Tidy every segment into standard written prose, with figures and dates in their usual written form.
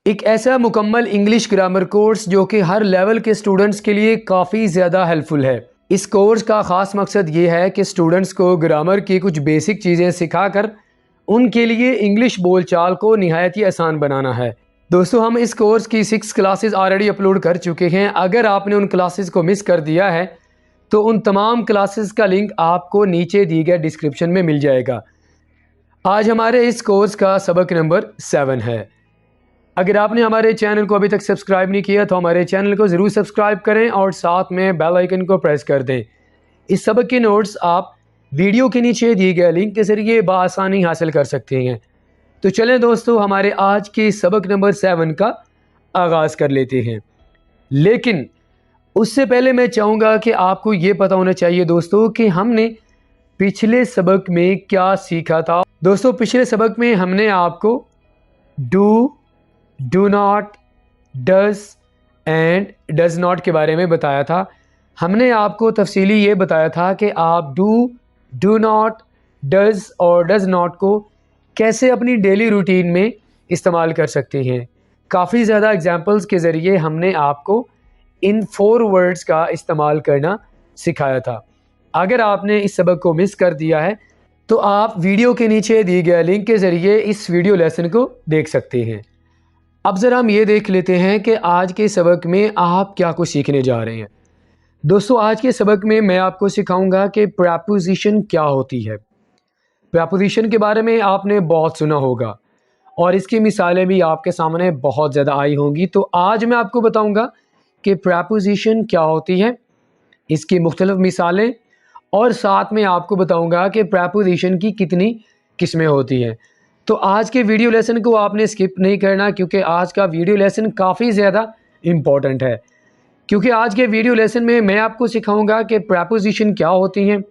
एक ऐसा मुकम्मल इंग्लिश ग्रामर कोर्स जो कि हर लेवल के स्टूडेंट्स के लिए काफ़ी ज़्यादा हेल्पफुल है। इस कोर्स का ख़ास मकसद ये है कि स्टूडेंट्स को ग्रामर की कुछ बेसिक चीज़ें सिखाकर उनके लिए इंग्लिश बोलचाल को निहायत ही आसान बनाना है। दोस्तों, हम इस कोर्स की 6 क्लासेस ऑलरेडी अपलोड कर चुके हैं। अगर आपने उन क्लासेस को मिस कर दिया है तो उन तमाम क्लासेस का लिंक आपको नीचे दिए गए डिस्क्रिप्शन में मिल जाएगा। आज हमारे इस कोर्स का सबक नंबर 7 है। अगर आपने हमारे चैनल को अभी तक सब्सक्राइब नहीं किया तो हमारे चैनल को ज़रूर सब्सक्राइब करें और साथ में बेल आइकन को प्रेस कर दें। इस सबक के नोट्स आप वीडियो के नीचे दिए गए लिंक के ज़रिए बआसानी हासिल कर सकते हैं। तो चलें दोस्तों, हमारे आज के सबक नंबर 7 का आगाज़ कर लेते हैं। लेकिन उससे पहले मैं चाहूँगा कि आपको ये पता होना चाहिए दोस्तों कि हमने पिछले सबक में क्या सीखा था। दोस्तों, पिछले सबक में हमने आपको do not, does and does not के बारे में बताया था। हमने आपको तफसीली ये बताया था कि आप डू नॉट, डज और डज नॉट को कैसे अपनी डेली रूटीन में इस्तेमाल कर सकते हैं। काफ़ी ज़्यादा एग्जांपल्स के ज़रिए हमने आपको इन 4 वर्ड्स का इस्तेमाल करना सिखाया था। अगर आपने इस सबक को मिस कर दिया है तो आप वीडियो के नीचे दिए गए लिंक के ज़रिए इस वीडियो लेसन को देख सकते हैं। अब ज़रा हम ये देख लेते हैं कि आज के सबक में आप क्या कुछ सीखने जा रहे हैं। दोस्तों, आज के सबक में मैं आपको सिखाऊंगा कि प्रेपोजिशन क्या होती है। प्रेपोजिशन के बारे में आपने बहुत सुना होगा और इसकी मिसालें भी आपके सामने बहुत ज़्यादा आई होंगी। तो आज मैं आपको बताऊंगा कि प्रेपोजिशन क्या होती है, इसकी मुख्तलिफ मिसालें, और साथ में आपको बताऊंगा कि प्रेपोजिशन की कितनी किस्में होती हैं। तो आज के वीडियो लेसन को आपने स्किप नहीं करना, क्योंकि आज का वीडियो लेसन काफ़ी ज़्यादा इम्पॉर्टेंट है। क्योंकि आज के वीडियो लेसन में मैं आपको सिखाऊंगा कि प्रेपोजिशन क्या होती हैं,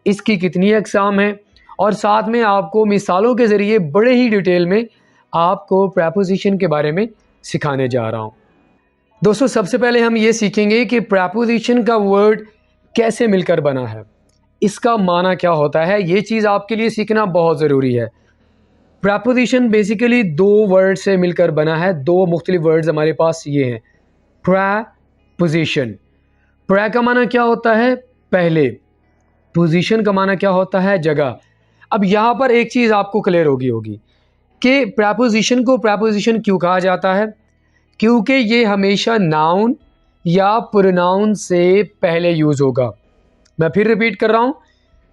इसकी कितनी अक़साम हैं, और साथ में आपको मिसालों के ज़रिए बड़े ही डिटेल में आपको प्रेपोजिशन के बारे में सिखाने जा रहा हूँ। दोस्तों, सबसे पहले हम ये सीखेंगे कि प्रेपोजिशन का वर्ड कैसे मिलकर बना है, इसका माना क्या होता है। ये चीज़ आपके लिए सीखना बहुत ज़रूरी है। प्रेपोजिशन बेसिकली 2 वर्ड से मिलकर बना है। 2 मुख्तलिफ वर्ड्स हमारे पास ये हैं। प्रेपोजिशन, प्रे का माना क्या होता है, पहले। पोजीशन का माना क्या होता है, जगह। अब यहाँ पर एक चीज़ आपको क्लियर होगी कि प्रेपोजिशन को प्रेपोजिशन क्यों कहा जाता है, क्योंकि ये हमेशा नाउन या प्रोनाउन से पहले यूज़ होगा। मैं फिर रिपीट कर रहा हूँ,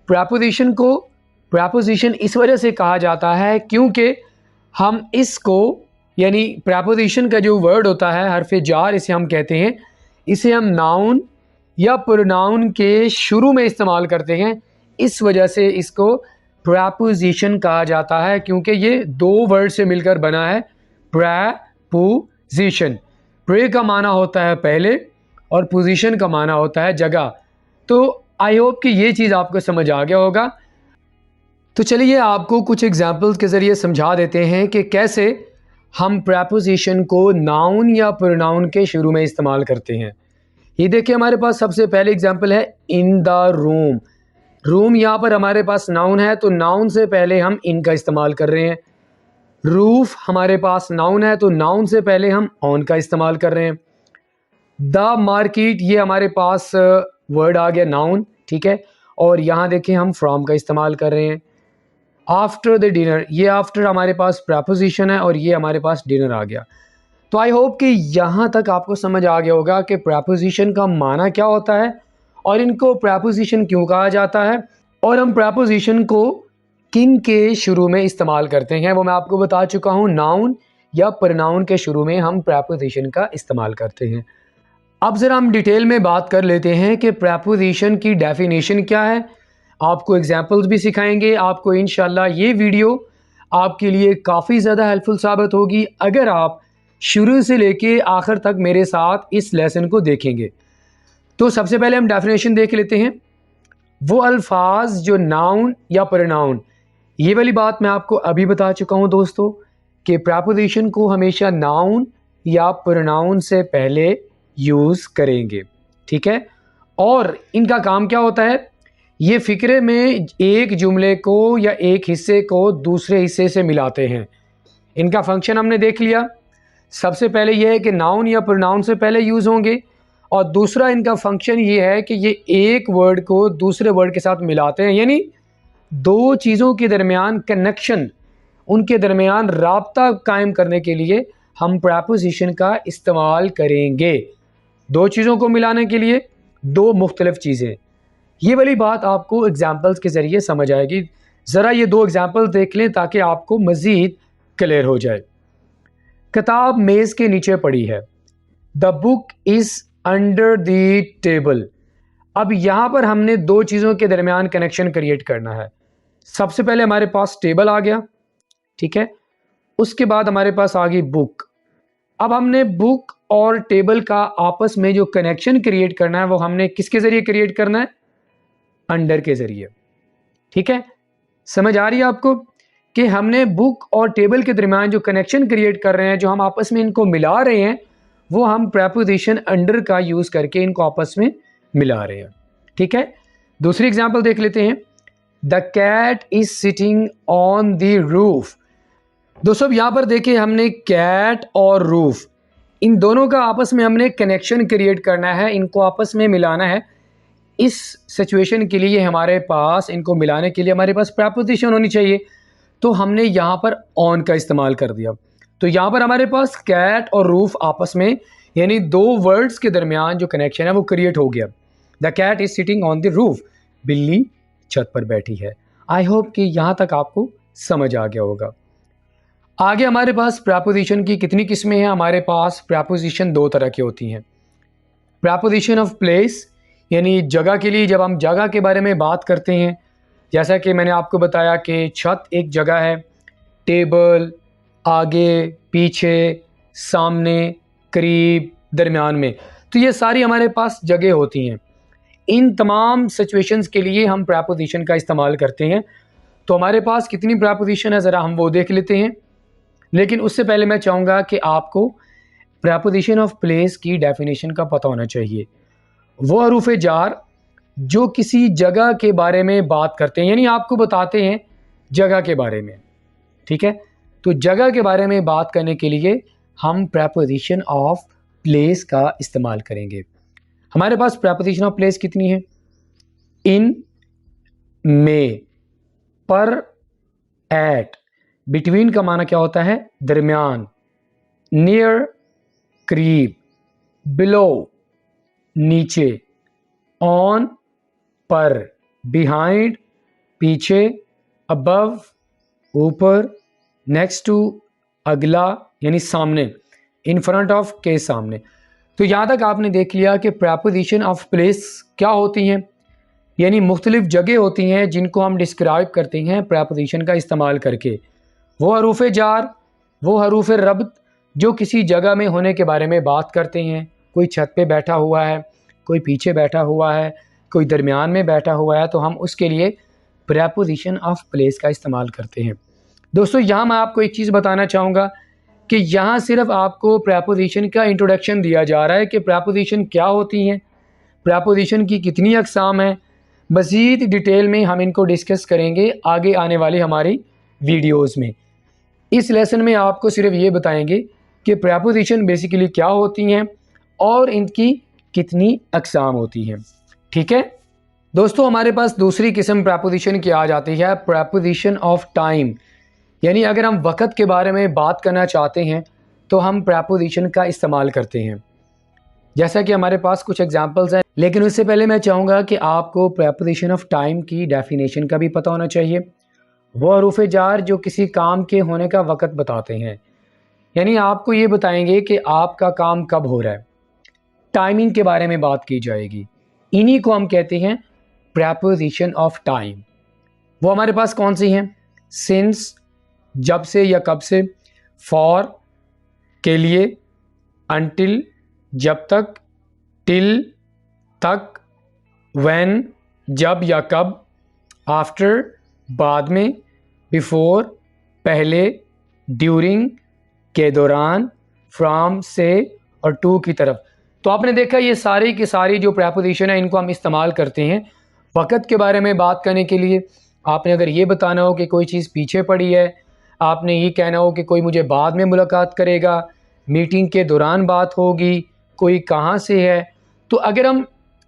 प्रेपोजिशन को प्रेपोजिशन इस वजह से कहा जाता है क्योंकि हम इसको, यानी प्रेपोजिशन का जो वर्ड होता है, हरफ़े जार इसे हम कहते हैं, इसे हम नाउन या प्रोनाउन के शुरू में इस्तेमाल करते हैं। इस वजह से इसको प्रेपोजिशन कहा जाता है, क्योंकि ये 2 वर्ड से मिलकर बना है। प्रेपोजिशन, प्रे का माना होता है पहले और पोजीशन का माना होता है जगह। तो आई होप कि ये चीज़ आपको समझ आ गया होगा। तो चलिए आपको कुछ एग्जांपल्स के ज़रिए समझा देते हैं कि कैसे हम प्रेपोजिशन को नाउन या प्रोनाउन के शुरू में इस्तेमाल करते हैं। ये देखिए, हमारे पास सबसे पहले एग्जांपल है इन द रूम। रूम यहाँ पर हमारे पास नाउन है, तो नाउन से पहले हम इन का इस्तेमाल कर रहे हैं। रूफ हमारे पास नाउन है, तो नाउन से पहले हम ऑन का इस्तेमाल कर रहे हैं। द मार्केट, ये हमारे पास वर्ड आ गया नाउन, ठीक है, और यहाँ देखें हम फ्रॉम का इस्तेमाल कर रहे हैं। आफ्टर द डिनर, ये आफ्टर हमारे पास प्रेपोजिशन है और ये हमारे पास डिनर आ गया। तो आई होप कि यहाँ तक आपको समझ आ गया होगा कि प्रेपोजिशन का माना क्या होता है और इनको प्रेपोजिशन क्यों कहा जाता है, और हम प्रेपोजिशन को किन के शुरू में इस्तेमाल करते हैं वो मैं आपको बता चुका हूँ। नाउन या प्रोनाउन के शुरू में हम प्रेपोजिशन का इस्तेमाल करते हैं। अब ज़रा हम डिटेल में बात कर लेते हैं कि प्रेपोजिशन की डेफिनेशन क्या है। आपको एग्जांपल्स भी सिखाएंगे। आपको इंशाल्लाह ये वीडियो आपके लिए काफ़ी ज़्यादा हेल्पफुल साबित होगी अगर आप शुरू से लेके आखिर तक मेरे साथ इस लेसन को देखेंगे। तो सबसे पहले हम डेफिनेशन देख लेते हैं। वो अल्फाज जो नाउन या प्रोनाउन, ये वाली बात मैं आपको अभी बता चुका हूँ दोस्तों कि प्रेपोजिशन को हमेशा नाउन या प्रोनाउन से पहले यूज़ करेंगे, ठीक है। और इनका काम क्या होता है, ये फ़िक्रे में एक जुमले को या एक हिस्से को दूसरे हिस्से से मिलाते हैं। इनका फंक्शन हमने देख लिया। सबसे पहले ये है कि नाउन या प्रोनाउन से पहले यूज़ होंगे, और दूसरा इनका फंक्शन ये है कि ये एक वर्ड को दूसरे वर्ड के साथ मिलाते हैं, यानी दो चीज़ों के दरमियान कनेक्शन, उनके दरमियान राब्ता कायम करने के लिए हम प्रेपोजिशन का इस्तेमाल करेंगे। दो चीज़ों को मिलाने के लिए दो मुख्तलिफ चीज़ें। ये वाली बात आपको एग्जाम्पल्स के ज़रिए समझ आएगी। ज़रा ये दो एग्जाम्पल देख लें ताकि आपको मज़ीद क्लियर हो जाए। किताब मेज़ के नीचे पड़ी है। The book is under the table. अब यहाँ पर हमने दो चीज़ों के दरमियान कनेक्शन क्रिएट करना है। सबसे पहले हमारे पास टेबल आ गया, ठीक है, उसके बाद हमारे पास आ गई बुक। अब हमने बुक और टेबल का आपस में जो कनेक्शन क्रिएट करना है वो हमने किसके ज़रिए क्रिएट करना है? अंडर के ज़रिए। ठीक है, समझ आ रही है आपको कि हमने बुक और टेबल के दरमियान जो कनेक्शन क्रिएट कर रहे हैं, जो हम आपस में इनको मिला रहे हैं, वो हम प्रेपोजिशन अंडर का यूज़ करके इनको आपस में मिला रहे हैं। ठीक है, दूसरी एग्जांपल देख लेते हैं। The cat is sitting on the roof. दोस्तों यहाँ पर देखिए, हमने कैट और रूफ, इन दोनों का आपस में हमने कनेक्शन क्रिएट करना है, इनको आपस में मिलाना है। इस सिचुएशन के लिए हमारे पास, इनको मिलाने के लिए हमारे पास प्रेपोजिशन होनी चाहिए, तो हमने यहाँ पर ऑन का इस्तेमाल कर दिया। तो यहाँ पर हमारे पास कैट और रूफ आपस में, यानी दो वर्ड्स के दरमियान जो कनेक्शन है वो क्रिएट हो गया। The cat is sitting on the roof. बिल्ली छत पर बैठी है। आई होप कि यहाँ तक आपको समझ आ गया होगा। आगे हमारे पास प्रेपोजिशन की कितनी किस्में हैं? हमारे पास प्रेपोजिशन दो तरह की होती हैं। प्रेपोजिशन ऑफ प्लेस, यानी जगह के लिए जब हम जगह के बारे में बात करते हैं, जैसा कि मैंने आपको बताया कि छत एक जगह है, टेबल आगे, पीछे, सामने, करीब, दरमियान में, तो ये सारी हमारे पास जगह होती हैं। इन तमाम सिचुएशंस के लिए हम प्रेपोजिशन का इस्तेमाल करते हैं। तो हमारे पास कितनी प्रेपोजिशन है ज़रा हम वो देख लेते हैं। लेकिन उससे पहले मैं चाहूँगा कि आपको प्रेपोजिशन ऑफ प्लेस की डेफिनेशन का पता होना चाहिए। वो हरूफ जार जो किसी जगह के बारे में बात करते हैं, यानी आपको बताते हैं जगह के बारे में। ठीक है, तो जगह के बारे में बात करने के लिए हम प्रेपोजिशन ऑफ प्लेस का इस्तेमाल करेंगे। हमारे पास प्रेपोजिशन ऑफ प्लेस कितनी है? इन, में, पर, एट। बिटवीन का माना क्या होता है? दरमियान। नियर, करीब। बिलो, नीचे। ऑन, पर। बिहाइंड, पीछे। अबव, ऊपर। नेक्स्ट टू, अगला, यानी सामने। इन फ्रंट ऑफ, के सामने। तो यहाँ तक आपने देख लिया कि प्रेपोजिशन ऑफ प्लेस क्या होती हैं, यानी मुख्तलिफ जगह होती हैं जिनको हम डिस्क्राइब करते हैं प्रेपोजिशन का इस्तेमाल करके। वो हरूफ जार, वो हरूफ रब्त जो किसी जगह में होने के बारे में बात करते हैं। कोई छत पे बैठा हुआ है, कोई पीछे बैठा हुआ है, कोई दरमियान में बैठा हुआ है, तो हम उसके लिए प्रेपोजिशन ऑफ प्लेस का इस्तेमाल करते हैं। दोस्तों यहाँ मैं आपको एक चीज़ बताना चाहूँगा कि यहाँ सिर्फ आपको प्रेपोजिशन का इंट्रोडक्शन दिया जा रहा है कि प्रेपोजिशन क्या होती हैं, प्रेपोजिशन की कितनी अक़साम हैं। मज़ीद डिटेल में हम इनको डिस्कस करेंगे आगे आने वाली हमारी वीडियोस में। इस लेसन में आपको सिर्फ ये बताएंगे कि प्रेपोजिशन बेसिकली क्या होती हैं और इनकी कितनी अक़साम होती हैं। ठीक है दोस्तों, हमारे पास दूसरी किस्म प्रेपोजिशन की आ जाती है, प्रेपोजिशन ऑफ टाइम। यानी अगर हम वक़्त के बारे में बात करना चाहते हैं तो हम प्रेपोजिशन का इस्तेमाल करते हैं। जैसा कि हमारे पास कुछ एग्जांपल्स हैं, लेकिन उससे पहले मैं चाहूँगा कि आपको प्रेपोजिशन ऑफ टाइम की डेफिनेशन का भी पता होना चाहिए। वो हरूफ जार जो किसी काम के होने का वक़्त बताते हैं, यानी आपको ये बताएंगे कि आपका काम कब हो रहा है, टाइमिंग के बारे में बात की जाएगी। इन्हीं को हम कहते हैं प्रेपोजिशन ऑफ टाइम। वो हमारे पास कौन सी हैं? सिंस, जब से या कब से। फॉर, के लिए। अनटिल, जब तक। टिल, तक। व्हेन, जब या कब। आफ्टर, बाद में। बिफोर, पहले। ड्यूरिंग, के दौरान। फ्रॉम, से, और टू की तरफ। तो आपने देखा ये सारी की सारी जो प्रेपोजिशन है इनको हम इस्तेमाल करते हैं वक़्त के बारे में बात करने के लिए। आपने अगर ये बताना हो कि कोई चीज़ पीछे पड़ी है, आपने ये कहना हो कि कोई मुझे बाद में मुलाकात करेगा, मीटिंग के दौरान बात होगी, कोई कहाँ से है। तो अगर हम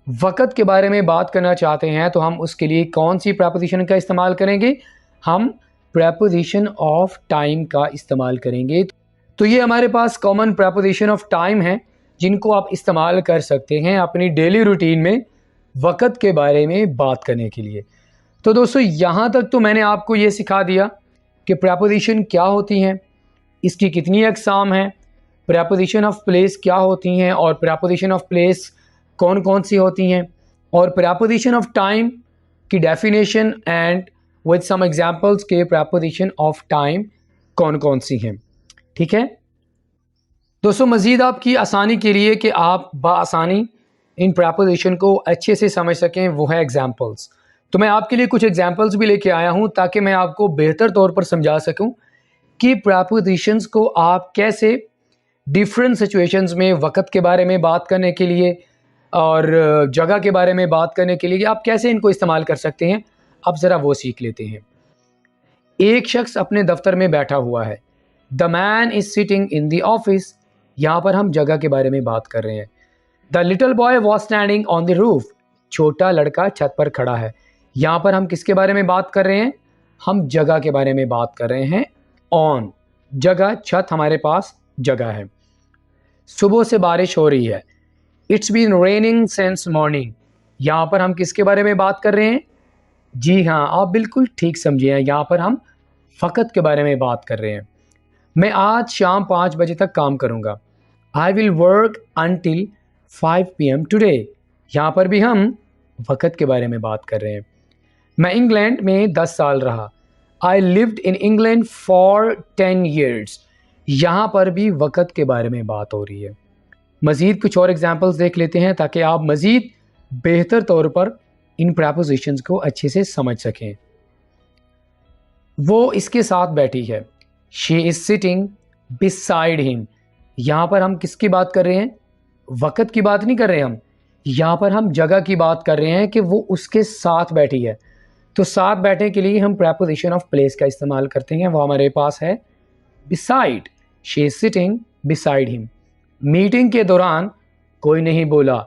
वक़्त के बारे में बात करना चाहते हैं तो हम उसके लिए कौन सी प्रेपोजिशन का इस्तेमाल करेंगे? हम प्रेपोजिशन ऑफ टाइम का इस्तेमाल करेंगे। तो ये हमारे पास कॉमन प्रेपोजिशन ऑफ टाइम है जिनको आप इस्तेमाल कर सकते हैं अपनी डेली रूटीन में वक़्त के बारे में बात करने के लिए। तो दोस्तों यहाँ तक तो मैंने आपको ये सिखा दिया कि प्रेपोजिशन क्या होती हैं, इसकी कितनी अक़साम हैं, प्रेपोजिशन ऑफ प्लेस क्या होती हैं और प्रेपोजिशन ऑफ प्लेस कौन कौन सी होती हैं, और प्रेपोजिशन ऑफ टाइम की definition and with some examples के प्रेपोजिशन ऑफ टाइम कौन कौन सी हैं। ठीक है दोस्तों, मज़ीद आपकी आसानी के लिए कि आप बआसानी इन प्रेपोजिशन को अच्छे से समझ सकें वो है एग्जांपल्स। तो मैं आपके लिए कुछ एग्जांपल्स भी लेके आया हूँ ताकि मैं आपको बेहतर तौर पर समझा सकूँ कि प्रेपोजिशंस को आप कैसे डिफरेंट सिचुएशंस में वक़्त के बारे में बात करने के लिए और जगह के बारे में बात करने के लिए आप कैसे इनको इस्तेमाल कर सकते हैं। अब ज़रा वो सीख लेते हैं। एक शख्स अपने दफ्तर में बैठा हुआ है। The man is sitting in the office. यहाँ पर हम जगह के बारे में बात कर रहे हैं। The little boy was standing on the roof. छोटा लड़का छत पर खड़ा है। यहाँ पर हम किसके बारे में बात कर रहे हैं? हम जगह के बारे में बात कर रहे हैं। ऑन जगह, छत हमारे पास जगह है। सुबह से बारिश हो रही है। It's been raining since morning. यहाँ पर हम किसके बारे में बात कर रहे हैं? जी हाँ, आप बिल्कुल ठीक समझे हैं, यहाँ पर हम फ़क़त के बारे में बात कर रहे हैं। मैं आज शाम 5 बजे तक काम करूँगा। I will work until 5 PM today. यहाँ पर भी हम वक़्त के बारे में बात कर रहे हैं। मैं इंग्लैंड में 10 साल रहा। I lived in England for 10 years। यहाँ पर भी वक़्त के बारे में बात हो रही है। मज़ीद कुछ और एग्जांपल्स देख लेते हैं ताकि आप मज़ीद बेहतर तौर पर इन प्रेपोजिशंस को अच्छे से समझ सकें। वो इसके साथ बैठी है। She is sitting beside him. यहाँ पर हम किसकी बात कर रहे हैं? वक़्त की बात नहीं कर रहे हम, यहाँ पर हम जगह की बात कर रहे हैं कि वो उसके साथ बैठी है। तो साथ बैठने के लिए हम प्रेपोजिशन ऑफ प्लेस का इस्तेमाल करते हैं। वो हमारे पास है beside. She is sitting beside him. Meeting के दौरान कोई नहीं बोला।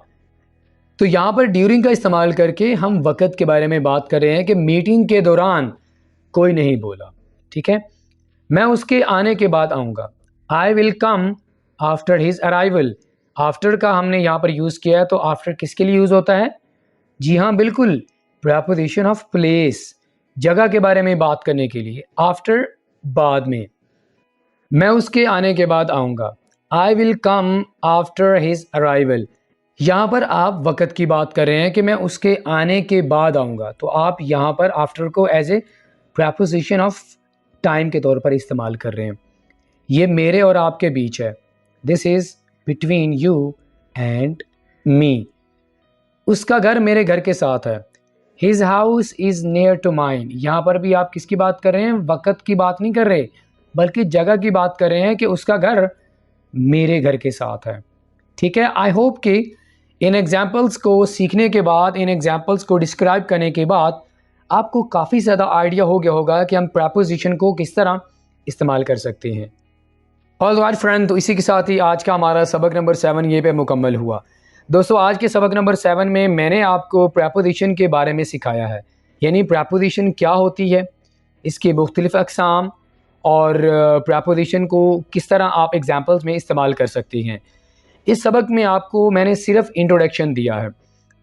तो यहाँ पर ड्यूरिंग का इस्तेमाल करके हम वक़्त के बारे में बात कर रहे हैं कि मीटिंग के दौरान कोई नहीं बोला। ठीक है, मैं उसके आने के बाद आऊँगा। I will come after his arrival. After का हमने यहाँ पर यूज़ किया है, तो आफ्टर किसके लिए यूज़ होता है? जी हाँ, बिल्कुल, प्रेपोजिशन ऑफ प्लेस, जगह के बारे में बात करने के लिए। आफ्टर बाद में। मैं उसके आने के बाद आऊँगा। I will come after his arrival. यहाँ पर आप वक़्त की बात कर रहे हैं कि मैं उसके आने के बाद आऊँगा, तो आप यहाँ पर आफ्टर को as a preposition of time के तौर पर इस्तेमाल कर रहे हैं। ये मेरे और आपके बीच है। This is between you and me. उसका घर मेरे घर के साथ है। His house is near to mine. यहाँ पर भी आप किसकी बात कर रहे हैं? वक़्त की बात नहीं कर रहे, बल्कि जगह की बात कर रहे हैं कि उसका घर मेरे घर के साथ है। ठीक है, आई होप कि इन एग्जाम्पल्स को सीखने के बाद, इन एग्जाम्पल्स को डिस्क्राइब करने के बाद आपको काफ़ी ज़्यादा आइडिया हो गया होगा कि हम प्रेपोजिशन को किस तरह इस्तेमाल कर सकते हैं। ऑलराइट फ्रेंड, तो इसी के साथ ही आज का हमारा सबक नंबर 7 ये पे मुकम्मल हुआ। दोस्तों, आज के सबक नंबर 7 में मैंने आपको प्रेपोजिशन के बारे में सिखाया है, यानी प्रेपोजिशन क्या होती है, इसके मुख्तलिफ़ अक़साम और प्रेपोजिशन को किस तरह आप एग्जाम्पल्स में इस्तेमाल कर सकते हैं। इस सबक में आपको मैंने सिर्फ इंट्रोडक्शन दिया है।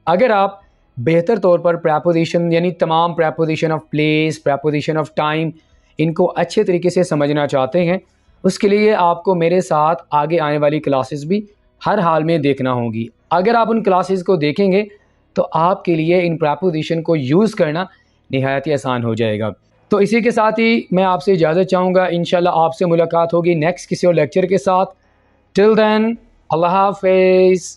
अगर आप बेहतर तौर पर प्रेपोजिशन यानी तमाम preposition of place, preposition of time, इनको अच्छे तरीके से समझना चाहते हैं, उसके लिए आपको मेरे साथ आगे आने वाली क्लासेस भी हर हाल में देखना होगी। अगर आप उन क्लासेस को देखेंगे तो आपके लिए इन प्रेपोजिशन को यूज़ करना निहायत ही आसान हो जाएगा। तो इसी के साथ ही मैं आपसे इजाज़त चाहूँगा। इंशाल्लाह आपसे मुलाकात होगी नेक्स्ट किसी और लेक्चर के साथ। टिल देन, अल्लाह हाफ़िज़।